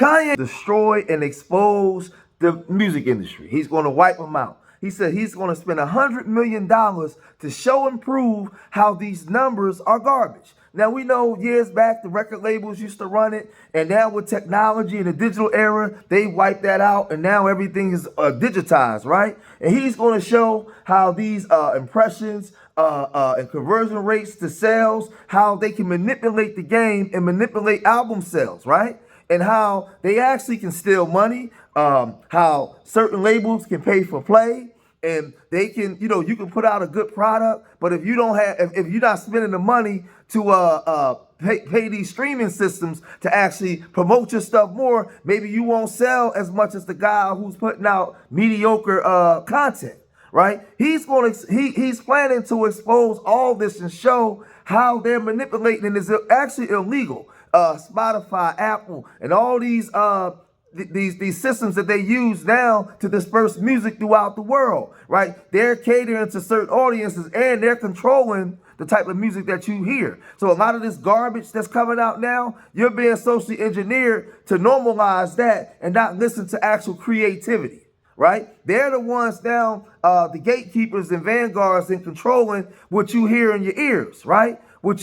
Kanye destroy and expose the music industry. He's going to wipe them out. He said he's going to spend $100 million to show and prove how these numbers are garbage. Now, we know years back the record labels used to run it, and now with technology and the digital era, they wiped that out, and now everything is digitized, right? And he's going to show how these impressions and conversion rates to sales, how they can manipulate the game and manipulate album sales, right? And how they actually can steal money, how certain labels can pay for play, and they can, you can put out a good product, but if you don't have, if you're not spending the money to pay these streaming systems to actually promote your stuff more, maybe you won't sell as much as the guy who's putting out mediocre content, right? He's planning to expose all this and show how they're manipulating, and it's actually illegal. Spotify, Apple, and all these systems that they use now to disperse music throughout the world, right? They're catering to certain audiences, and they're controlling the type of music that you hear. So a lot of this garbage that's coming out now, you're being socially engineered to normalize that and not listen to actual creativity, right? They're the ones now, the gatekeepers and vanguards in controlling what you hear in your ears, right? What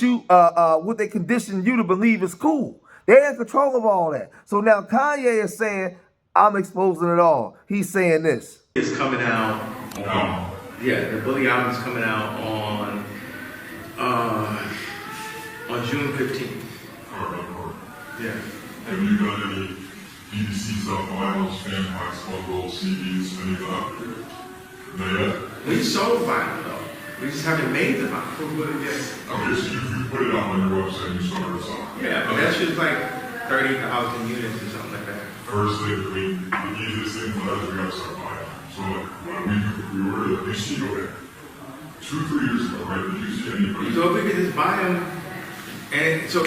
they condition you to believe is cool. They're in control of all that. So now Kanye is saying, I'm exposing it all. He's saying this. It's coming out on, the Bully album is coming out on June 15th. Yeah. Have you done any BBC stuff, vinyls, fan packs, bundles, CDs, any of that? Not yet? We sold vinyl though. We just haven't made the vinyl. Okay, so you put it out on your website and you started something. Yeah, but that shit's like 30,000 units or something like that. First thing, the easiest thing for us, we gotta start buying. So when we were, you see over 2-3 years ago, right? Did you see anybody? So we could just buy them. And so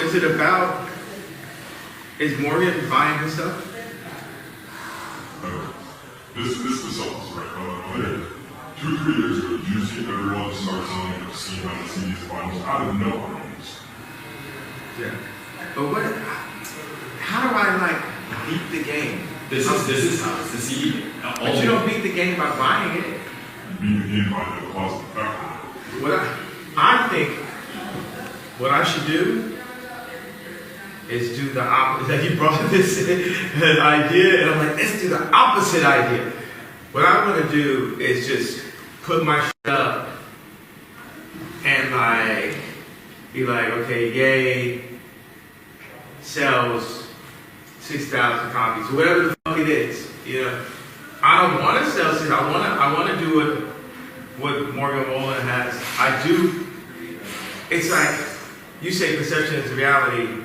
is Morgan buying this stuff? This is something, right? 2-3 years ago, did you see everyone start selling the CDs and vinyls out of nowhere? Yeah. But how do I beat the game? This is how it's the CD. But you don't beat the game by buying it. You beat the game by the cost of factor. I think what I should do is do the opposite. That you brought this idea, and I'm like, let's do the opposite idea. What I want to do is just put my shit up and be like, okay, yay, sells 6,000 copies, whatever the fuck it is. I don't want to sell 6. I want to do what Morgan Wallen has. I do. It's like you say, perception is reality.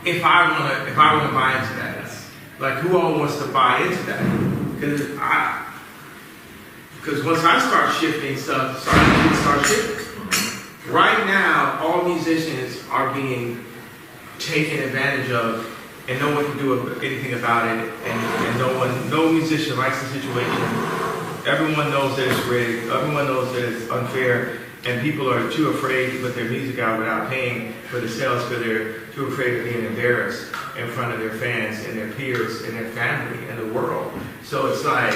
If I want to buy into that, like who all wants to buy into that? Because once I start shifting stuff, start shifting. Right now, all musicians are being taken advantage of, and no one can do anything about it. And no musician likes the situation. Everyone knows that it's rigged. Everyone knows that it's unfair. And people are too afraid to put their music out without paying for the sales, because they're too afraid of being embarrassed in front of their fans and their peers and their family and the world. So it's like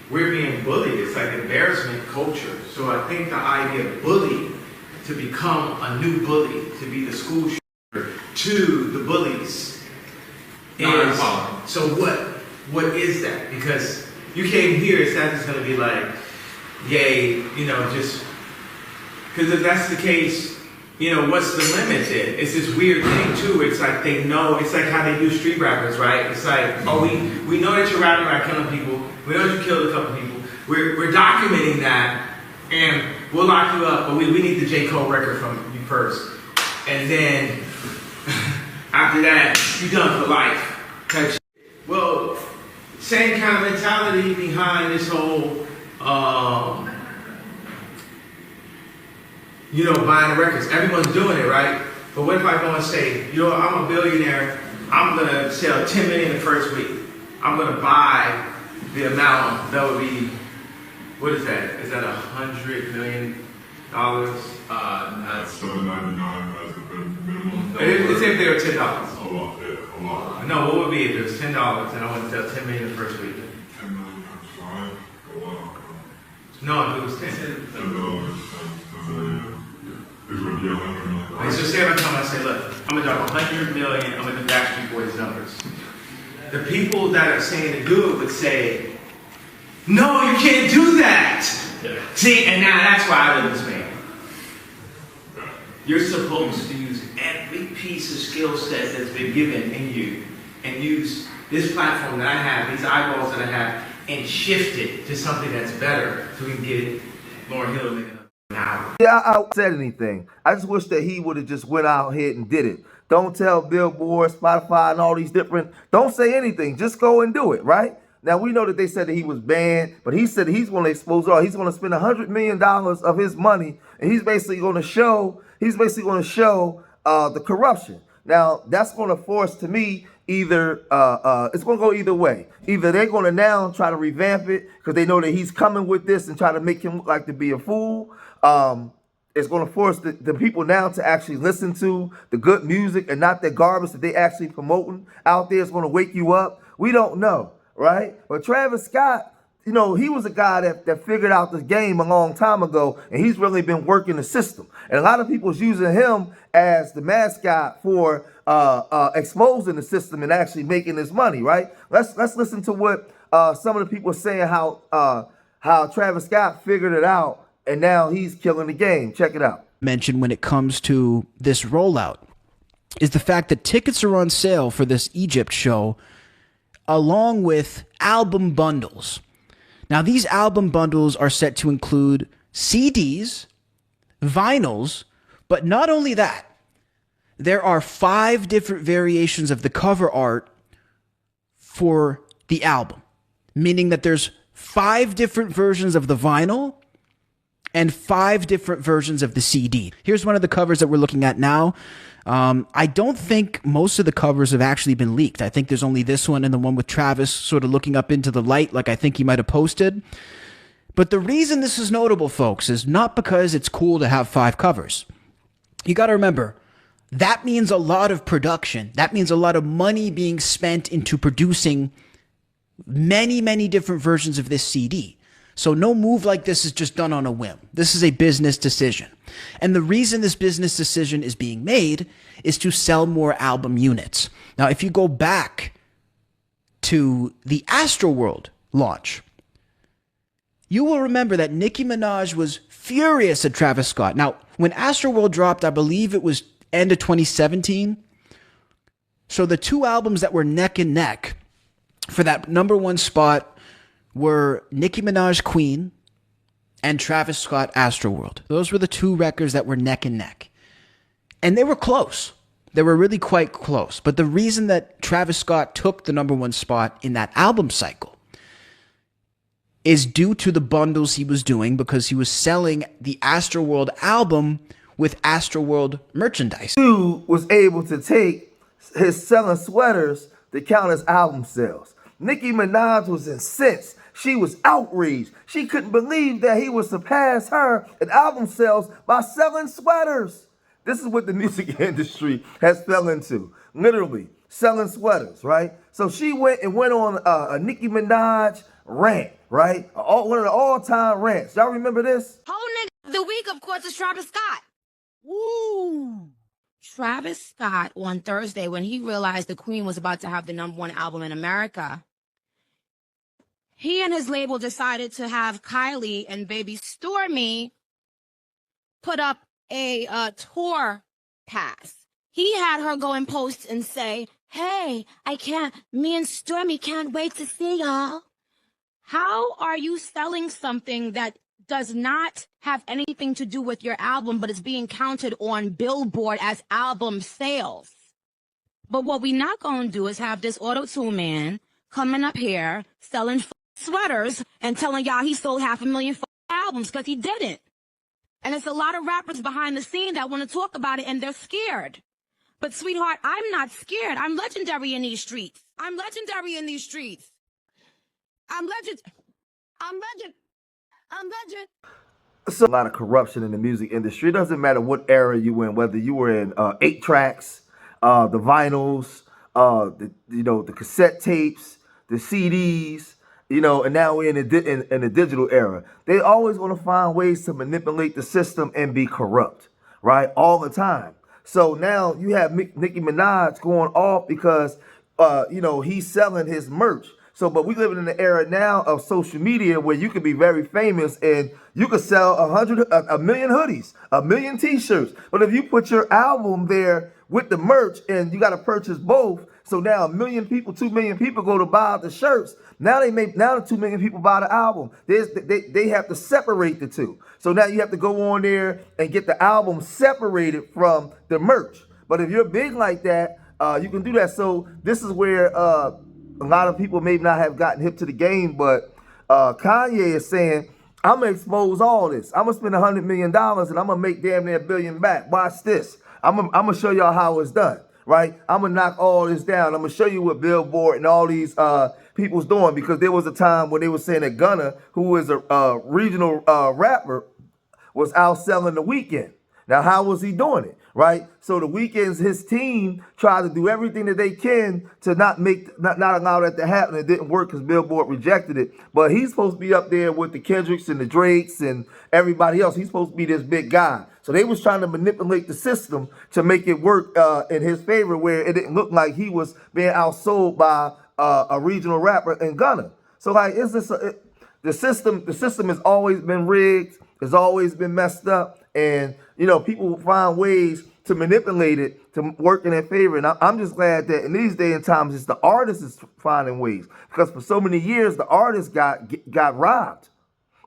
we're being bullied. It's like embarrassment culture. So I think the idea of bully, to become a new bully, to be the school shooter to the bullies, is so what is that? Because you came here, it's not just going to be like, yay, just. Because if that's the case, what's the limit then? It's this weird thing too. It's like they know, it's like how they do street rappers, right? It's like, oh, we know that you're rapping about killing people. We know that you killed a couple people. We're documenting that, and we'll lock you up, but we need the J. Cole record from you first. And then, after that, you're done for life. Type shit. Well, same kind of mentality behind this whole, buying the records. Everyone's doing it, right? But what if I go and say, I'm a billionaire, I'm going to sell 10 million the first week. I'm going to buy the amount that would be, what is that? Is that $100 million? That's $7.99 as the minimum. Let's say if they were $10. A lot, yeah, a lot. No, what would be if it was $10 and I went to sell 10 million the first week? 10 million times 5, a lot. No, if it was 10. $10 10 million. Is what, yeah, 100 million. And so say every time I say, look, I'm gonna drop 100 million, I'm gonna do Backstreet Boys numbers. The people that are saying to do it would say, no, you can't do that. Yeah. See, and now that's why I live this man. You're supposed to use every piece of skill set that's been given in you and use this platform that I have, these eyeballs that I have, and shift it to something that's better so we can get Lauren Hill in an hour. Yeah, I said anything. I just wish that he would have just went out ahead and did it. Don't tell Billboard, Spotify, and all these different. Don't say anything. Just go and do it, right? Now we know that they said that he was banned, but he said he's going to expose it all. He's going to spend $100 million of his money, and he's basically going to show. The corruption. Now that's going to force, to me, either it's going to go either way. Either they're going to now try to revamp it because they know that he's coming with this and try to make him look like to be a fool. It's going to force the people now to actually listen to the good music and not the garbage that they actually promoting out there. It's going to wake you up. We don't know, right? But Travis Scott, you know, he was a guy that figured out this game a long time ago, and he's really been working the system. And a lot of people's using him as the mascot for exposing the system and actually making this money, right? Let's listen to what some of the people are saying how Travis Scott figured it out, and now he's killing the game. Check it out. Mention when it comes to this rollout is the fact that tickets are on sale for this Egypt show along with album bundles. Now, these album bundles are set to include CDs, vinyls, but not only that, there are 5 different variations of the cover art for the album, meaning that there's 5 different versions of the vinyl and 5 different versions of the CD. Here's one of the covers that we're looking at now. I don't think most of the covers have actually been leaked. I think there's only this one and the one with Travis sort of looking up into the light like I think he might have posted. But the reason this is notable, folks, is not because it's cool to have 5 covers. You got to remember, that means a lot of production. That means a lot of money being spent into producing many, many different versions of this CD. So no move like this is just done on a whim. This is a business decision. And the reason this business decision is being made is to sell more album units. Now, if you go back to the Astroworld launch, you will remember that Nicki Minaj was furious at Travis Scott. Now, when Astroworld dropped, I believe it was end of 2017. So the 2 albums that were neck and neck for that #1 spot were Nicki Minaj Queen and Travis Scott Astroworld. Those were the 2 records that were neck and neck. And they were close. They were really quite close. But the reason that Travis Scott took the #1 spot in that album cycle is due to the bundles he was doing, because he was selling the Astroworld album with Astroworld merchandise. Dude was able to take his selling sweaters to count as album sales. Nicki Minaj was incensed. She was outraged. She couldn't believe that he would surpass her in album sales by selling sweaters. This is what the music industry has fell into. Literally, selling sweaters, right? So she went on a Nicki Minaj rant, right? One of the all-time rants. Y'all remember this? Whole nigga of the week, of course, is Travis Scott. Woo! Travis Scott on Thursday, when he realized the Queen was about to have the #1 album in America, he and his label decided to have Kylie and baby Stormy put up a tour pass. He had her go and post and say, hey, me and Stormy can't wait to see y'all. How are you selling something that does not have anything to do with your album, but is being counted on Billboard as album sales? But what we not going to do is have this auto-tune man coming up here selling sweaters and telling y'all he sold 500,000 albums, because he didn't. And it's a lot of rappers behind the scene that want to talk about it, and they're scared. But sweetheart, I'm not scared. I'm legendary in these streets. I'm legendary in these streets. I'm legend. So a lot of corruption in the music industry. It doesn't matter what era you in, whether you were in 8 tracks, the vinyls, the cassette tapes, the CDs, and now we're in the digital era. They always want to find ways to manipulate the system and be corrupt, right? All the time. So now you have Nicki Minaj going off because, he's selling his merch. So, but we living in the era now of social media where you can be very famous and you could sell a million hoodies, a million T-shirts. But if you put your album there with the merch and you got to purchase both, so now 1 million people, 2 million people go to buy the shirts. Now the 2 million people buy the album. They have to separate the two. So now you have to go on there and get the album separated from the merch. But if you're big like that, you can do that. So this is where a lot of people may not have gotten hip to the game, but Kanye is saying, I'm gonna expose all this. I'm gonna spend $100 million and I'm gonna make damn near $1 billion back. Watch this. I'm gonna show y'all how it's done, right? I'm gonna knock all this down. I'm gonna show you what Billboard and all these people's doing, because there was a time when they were saying that Gunna, who is a regional rapper, was outselling The Weeknd. Now, how was he doing it, right? So The Weeknd's, his team tried to do everything that they can to not allow that to happen. It didn't work because Billboard rejected it. But he's supposed to be up there with the Kendricks and the Drakes and everybody else. He's supposed to be this big guy. So they was trying to manipulate the system to make it work in his favor, where it didn't look like he was being outsold by a regional rapper and Gunna. So like, is this the system? The system has always been rigged. It's always been messed up, and people will find ways to manipulate it to work in their favor. And I'm just glad that in these days and times, it's the artists is finding ways, because for so many years the artists got robbed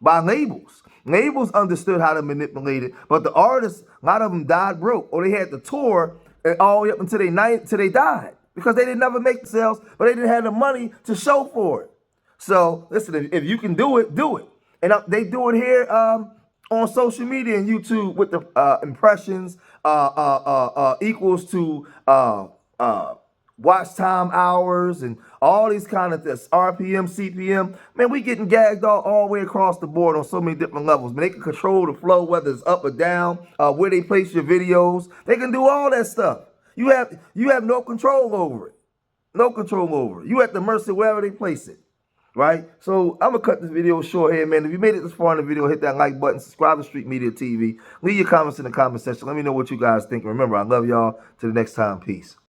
by labels. Labels understood how to manipulate it, but the artists, a lot of them died broke, or they had to tour all the way up until they died, because they didn't never make sales, but they didn't have the money to show for it. So listen, if you can do it, do it. And they do it here on social media and YouTube with the impressions equals to watch time hours and all these kind of things, RPM, CPM. Man, we getting gagged all the way across the board on so many different levels. Man, they can control the flow, whether it's up or down, where they place your videos. They can do all that stuff. You have no control over it. No control over it. You at the mercy wherever they place it. Right? So I'm going to cut this video short here, man. If you made it this far in the video, hit that like button, subscribe to Street Media TV. Leave your comments in the comment section. Let me know what you guys think. Remember, I love y'all. Till the next time, peace.